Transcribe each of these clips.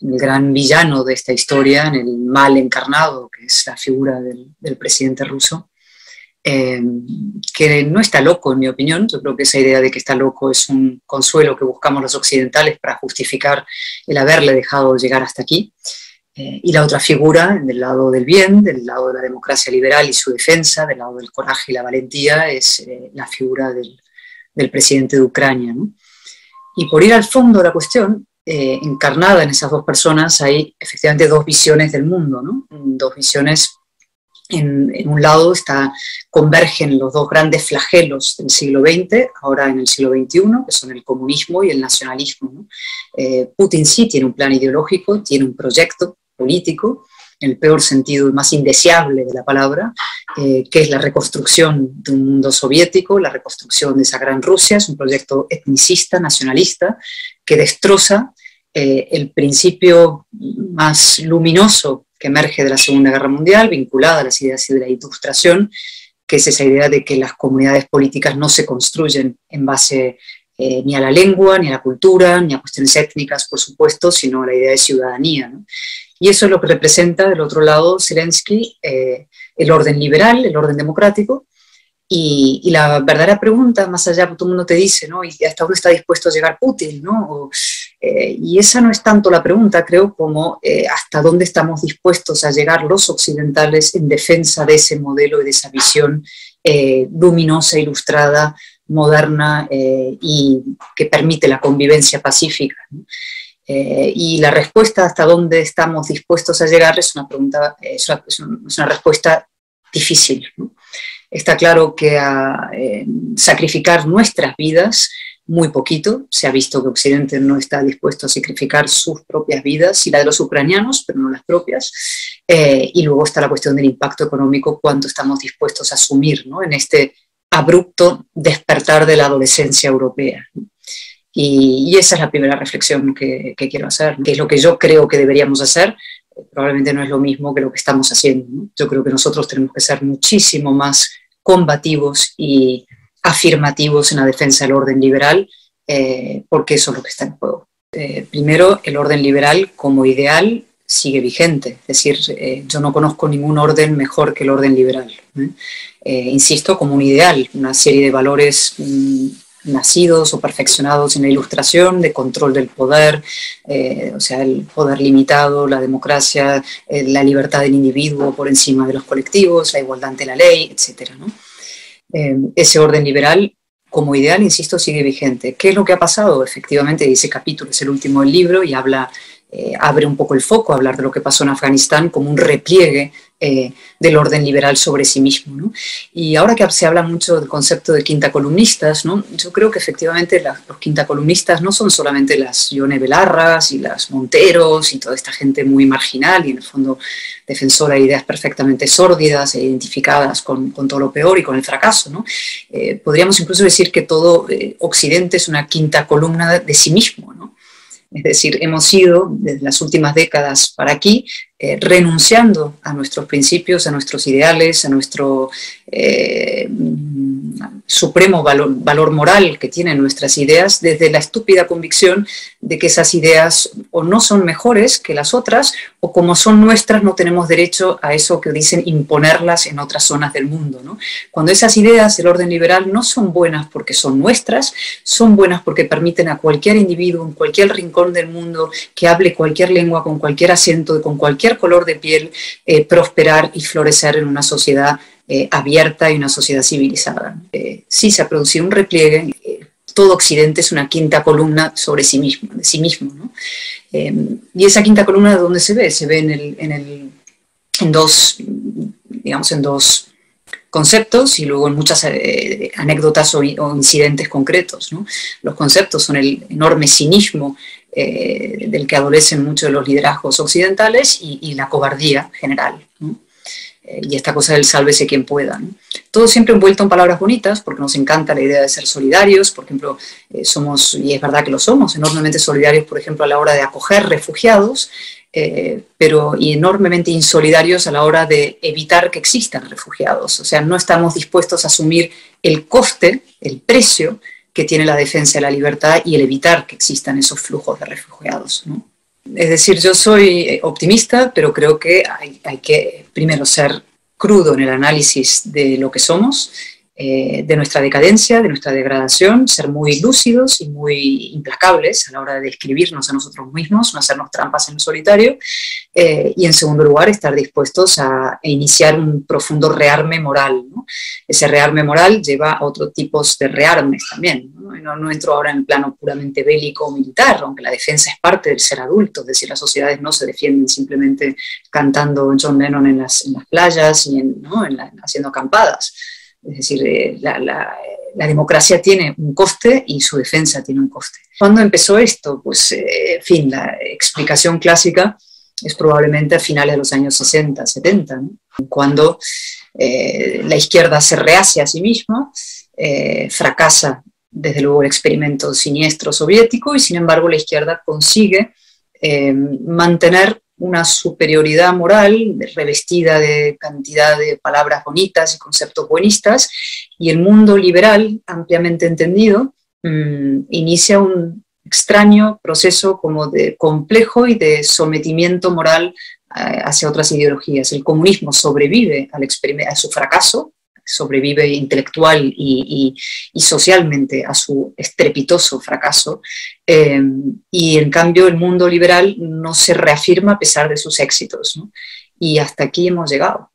el gran villano de esta historia, en el mal encarnado, que es la figura del presidente ruso, que no está loco, en mi opinión. Yo creo que esa idea de que está loco es un consuelo que buscamos los occidentales para justificar el haberle dejado llegar hasta aquí. Y la otra figura, del lado del bien, del lado de la democracia liberal y su defensa, del lado del coraje y la valentía, es la figura del presidente de Ucrania, ¿no? Y por ir al fondo de la cuestión, encarnada en esas dos personas, hay efectivamente dos visiones del mundo, ¿no? Dos visiones. En un lado convergen los dos grandes flagelos del siglo XX, ahora en el siglo XXI, que son el comunismo y el nacionalismo, ¿no? Putin sí tiene un plan ideológico, tiene un proyecto político, en el peor sentido, el más indeseable de la palabra, que es la reconstrucción de un mundo soviético, la reconstrucción de esa gran Rusia. Es un proyecto etnicista, nacionalista, que destroza el principio más luminoso que emerge de la Segunda Guerra Mundial, vinculada a las ideas de la ilustración, que es esa idea de que las comunidades políticas no se construyen en base ni a la lengua, ni a la cultura, ni a cuestiones étnicas, por supuesto, sino a la idea de ciudadanía, ¿no? Y eso es lo que representa, del otro lado, Zelensky, el orden liberal, el orden democrático. Y la verdadera pregunta, más allá, todo el mundo te dice, ¿no? ¿Y hasta dónde está dispuesto a llegar Putin, ¿no? Y esa no es tanto la pregunta, creo, como hasta dónde estamos dispuestos a llegar los occidentales en defensa de ese modelo y de esa visión luminosa, ilustrada, moderna y que permite la convivencia pacífica, ¿no? Y la respuesta hasta dónde estamos dispuestos a llegar es una pregunta, es una respuesta difícil, ¿no? Está claro que sacrificar nuestras vidas, muy poquito. Se ha visto que Occidente no está dispuesto a sacrificar sus propias vidas y la de los ucranianos, pero no las propias. Y luego está la cuestión del impacto económico, cuánto estamos dispuestos a asumir, ¿no? En este abrupto despertar de la adolescencia europea, ¿no? Y esa es la primera reflexión que quiero hacer, que es lo que yo creo que deberíamos hacer. Probablemente no es lo mismo que lo que estamos haciendo, ¿no? Yo creo que nosotros tenemos que ser muchísimo más combativos y afirmativos en la defensa del orden liberal, porque eso es lo que está en juego. Primero, el orden liberal como ideal sigue vigente, es decir, yo no conozco ningún orden mejor que el orden liberal, insisto, como un ideal, una serie de valores nacidos o perfeccionados en la ilustración, de control del poder, o sea, el poder limitado, la democracia, la libertad del individuo por encima de los colectivos, la igualdad ante la ley, etcétera, ¿no? Ese orden liberal como ideal, insisto, sigue vigente. ¿Qué es lo que ha pasado? Efectivamente, ese capítulo es el último del libro y abre un poco el foco a hablar de lo que pasó en Afganistán como un repliegue del orden liberal sobre sí mismo, ¿no? Y ahora que se habla mucho del concepto de quintacolumnistas, ¿no? Yo creo que efectivamente los quintacolumnistas no son solamente las Ione Belarras y las Monteros y toda esta gente muy marginal y en el fondo defensora de ideas perfectamente sórdidas e identificadas con todo lo peor y con el fracaso, ¿no? Podríamos incluso decir que todo Occidente es una quinta columna de sí mismo, ¿no? Es decir, hemos ido desde las últimas décadas para aquí renunciando a nuestros principios, a nuestros ideales, a nuestro supremo valor moral que tienen nuestras ideas, desde la estúpida convicción de que esas ideas o no son mejores que las otras, o como son nuestras no tenemos derecho a eso que dicen imponerlas en otras zonas del mundo, ¿no? Cuando esas ideas del orden liberal no son buenas porque son nuestras, son buenas porque permiten a cualquier individuo en cualquier rincón del mundo que hable cualquier lengua, con cualquier acento, con cualquier color de piel, prosperar y florecer en una sociedad abierta y una sociedad civilizada. Sí se ha producido un repliegue, todo Occidente es una quinta columna sobre sí mismo, de sí mismo, ¿no? Y esa quinta columna, ¿de dónde se ve? Se ve en dos conceptos y luego en muchas anécdotas o incidentes concretos, ¿no? Los conceptos son el enorme cinismo del que adolecen muchos de los liderazgos occidentales y la cobardía general, ¿no? Y esta cosa del sálvese quien pueda, ¿no? Todo siempre envuelto en palabras bonitas, porque nos encanta la idea de ser solidarios. Por ejemplo, somos, y es verdad que lo somos, enormemente solidarios, por ejemplo, a la hora de acoger refugiados, pero y enormemente insolidarios a la hora de evitar que existan refugiados. O sea, no estamos dispuestos a asumir el coste, el precio que tiene la defensa de la libertad y el evitar que existan esos flujos de refugiados, ¿no? Es decir, yo soy optimista, pero creo que hay que primero ser crudo en el análisis de lo que somos, de nuestra decadencia, de nuestra degradación, ser muy lúcidos y muy implacables a la hora de describirnos a nosotros mismos, no hacernos trampas en el solitario, y en segundo lugar estar dispuestos a iniciar un profundo rearme moral, ¿no? Ese rearme moral lleva a otros tipos de rearmes también, ¿no? No entro ahora en el plano puramente bélico o militar, aunque la defensa es parte del ser adulto, es decir, las sociedades no se defienden simplemente cantando John Lennon en las playas y haciendo acampadas. Es decir, la democracia tiene un coste y su defensa tiene un coste. ¿Cuándo empezó esto? Pues, en fin, la explicación clásica es probablemente a finales de los años 60, 70, ¿no? Cuando la izquierda se rehace a sí misma, fracasa desde luego el experimento siniestro soviético y sin embargo la izquierda consigue mantener una superioridad moral revestida de cantidad de palabras bonitas y conceptos buenistas, y el mundo liberal, ampliamente entendido, inicia un extraño proceso como de complejo y de sometimiento moral hacia otras ideologías. El comunismo sobrevive a su fracaso, sobrevive intelectual y socialmente a su estrepitoso fracaso, y en cambio el mundo liberal no se reafirma a pesar de sus éxitos, ¿no? Y hasta aquí hemos llegado.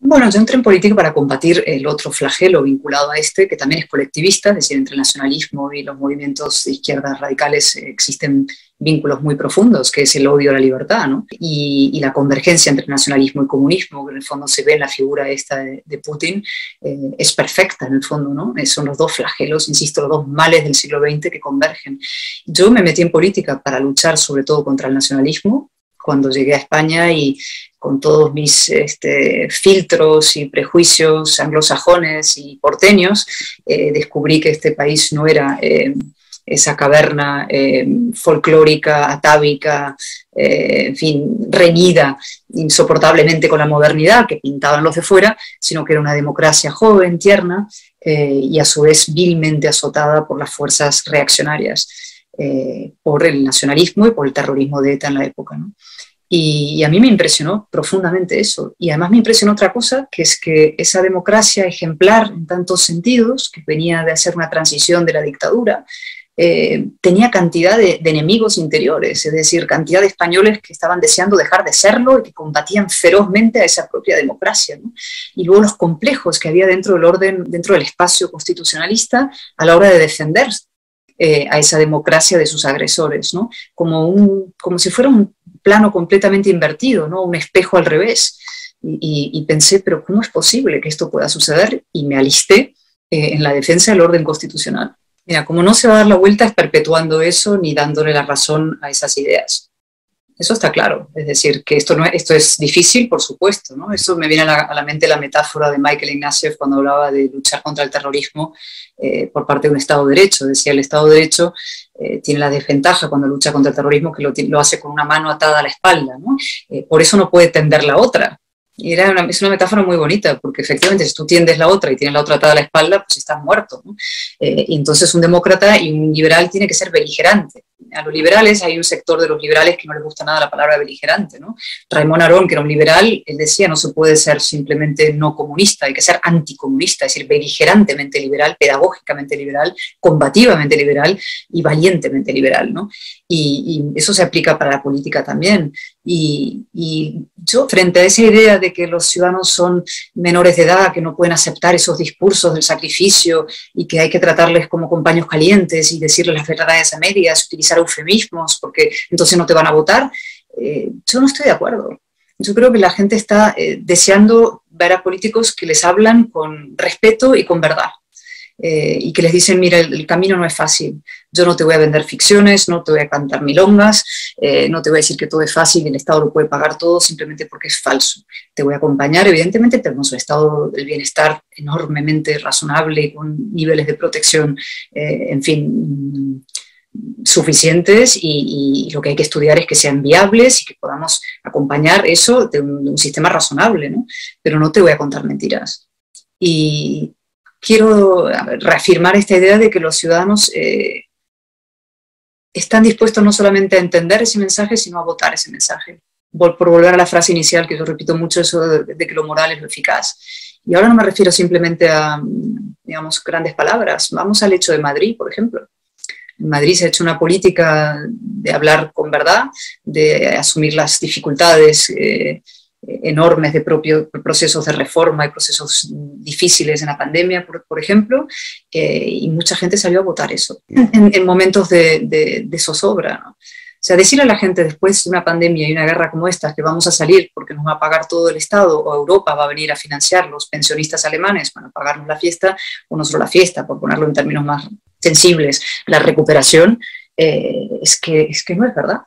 Bueno, yo entré en política para combatir el otro flagelo vinculado a este, que también es colectivista, es decir, entre el nacionalismo y los movimientos de izquierdas radicales existen vínculos muy profundos, que es el odio a la libertad, ¿no? Y la convergencia entre nacionalismo y comunismo, que en el fondo se ve en la figura esta de Putin, es perfecta en el fondo, ¿no? Son los dos flagelos, insisto, los dos males del siglo XX que convergen. Yo me metí en política para luchar sobre todo contra el nacionalismo, cuando llegué a España y con todos mis filtros y prejuicios anglosajones y porteños, descubrí que este país no era esa caverna folclórica, atávica, en fin, reñida insoportablemente con la modernidad que pintaban los de fuera, sino que era una democracia joven, tierna, y a su vez vilmente azotada por las fuerzas reaccionarias, por el nacionalismo y por el terrorismo de ETA en la época, ¿no? Y a mí me impresionó profundamente eso. Y además me impresionó otra cosa, que es que esa democracia ejemplar en tantos sentidos, que venía de hacer una transición de la dictadura, tenía cantidad de enemigos interiores, es decir, cantidad de españoles que estaban deseando dejar de serlo y que combatían ferozmente a esa propia democracia, ¿no? Y luego los complejos que había dentro del orden, dentro del espacio constitucionalista a la hora de defender a esa democracia de sus agresores, ¿no? Como si fuera un plano completamente invertido, ¿no? Un espejo al revés. Y pensé, pero ¿cómo es posible que esto pueda suceder? Y me alisté en la defensa del orden constitucional. Mira, como no se va a dar la vuelta es perpetuando eso ni dándole la razón a esas ideas. Eso está claro. Es decir, que esto es difícil, por supuesto, ¿no? Eso me viene a la mente la metáfora de Michael Ignatieff cuando hablaba de luchar contra el terrorismo por parte de un Estado de Derecho. Decía, el Estado de Derecho tiene la desventaja cuando lucha contra el terrorismo que lo hace con una mano atada a la espalda, ¿no? Por eso no puede tender la otra. Y es una metáfora muy bonita, porque efectivamente si tú tiendes la otra y tienes la otra atada a la espalda, pues estás muerto, ¿no? Y entonces un demócrata y un liberal tiene que ser beligerante. A los liberales, hay un sector de los liberales que no les gusta nada la palabra beligerante, ¿no? Raimon Aron, que era un liberal, él decía, no se puede ser simplemente no comunista, hay que ser anticomunista, es decir, beligerantemente liberal, pedagógicamente liberal, combativamente liberal y valientemente liberal, ¿no? Y eso se aplica para la política también. Y yo, frente a esa idea de que los ciudadanos son menores de edad, que no pueden aceptar esos discursos del sacrificio y que hay que tratarles como compañeros calientes y decirles las verdades a medias, utilizar eufemismos porque entonces no te van a votar, yo no estoy de acuerdo. Yo creo que la gente está deseando ver a políticos que les hablan con respeto y con verdad. Y que les dicen, mira, el camino no es fácil, yo no te voy a vender ficciones, no te voy a cantar milongas, no te voy a decir que todo es fácil y el Estado lo puede pagar todo simplemente porque es falso. Te voy a acompañar, evidentemente tenemos un estado del bienestar enormemente razonable y con niveles de protección, en fin, suficientes, y lo que hay que estudiar es que sean viables y que podamos acompañar eso de un sistema razonable, ¿no? Pero no te voy a contar mentiras. Y quiero reafirmar esta idea de que los ciudadanos están dispuestos no solamente a entender ese mensaje, sino a votar ese mensaje. Por volver a la frase inicial, que yo repito mucho, eso de que lo moral es lo eficaz. Y ahora no me refiero simplemente a, digamos, grandes palabras. Vamos al hecho de Madrid, por ejemplo. En Madrid se ha hecho una política de hablar con verdad, de asumir las dificultades enormes de propios procesos de reforma y procesos difíciles en la pandemia, por ejemplo, y mucha gente salió a votar eso en momentos de zozobra, ¿no? O sea, decirle a la gente después de una pandemia y una guerra como esta que vamos a salir porque nos va a pagar todo el Estado o Europa va a venir a financiar, los pensionistas alemanes van a pagarnos la fiesta, o no solo la fiesta, por ponerlo en términos más sensibles, la recuperación, es que no es verdad.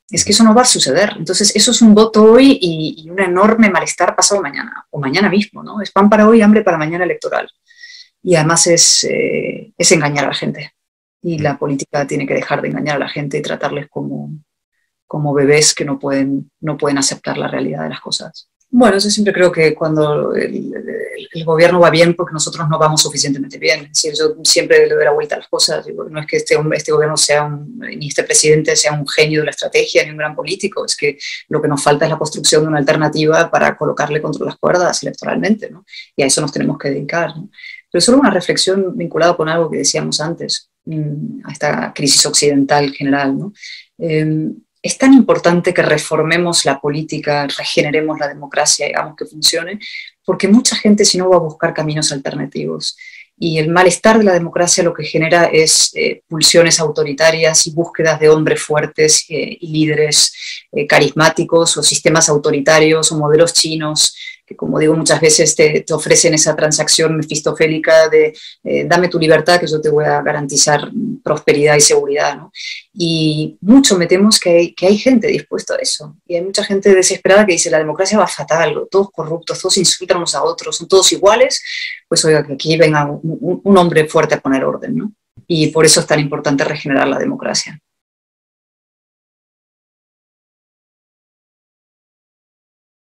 Es que eso no va a suceder. Entonces, eso es un voto hoy y un enorme malestar pasado mañana, o mañana mismo, ¿no? Es pan para hoy, hambre para mañana electoral. Y además es engañar a la gente. Y la política tiene que dejar de engañar a la gente y tratarles como bebés que no pueden aceptar la realidad de las cosas. Bueno, yo siempre creo que cuando el gobierno va bien, porque nosotros no vamos suficientemente bien. Es decir, yo siempre le doy la vuelta a las cosas. Digo, no es que este gobierno sea ni este presidente sea un genio de la estrategia, ni un gran político. Es que lo que nos falta es la construcción de una alternativa para colocarle contra las cuerdas electoralmente, ¿no? Y a eso nos tenemos que dedicar, ¿no? Pero solo una reflexión vinculada con algo que decíamos antes, a esta crisis occidental general, ¿no? Es tan importante que reformemos la política, regeneremos la democracia, digamos, que funcione, porque mucha gente si no va a buscar caminos alternativos. Y el malestar de la democracia lo que genera es pulsiones autoritarias y búsquedas de hombres fuertes y líderes carismáticos, o sistemas autoritarios o modelos chinos, que como digo muchas veces te ofrecen esa transacción mefistofélica de dame tu libertad que yo te voy a garantizar prosperidad y seguridad, ¿no? Y mucho me temo que hay gente dispuesta a eso. Y hay mucha gente desesperada que dice la democracia va fatal, todos corruptos, todos insultan unos a otros, son todos iguales. Pues oiga, que aquí venga un hombre fuerte a poner orden, ¿no? Y por eso es tan importante regenerar la democracia.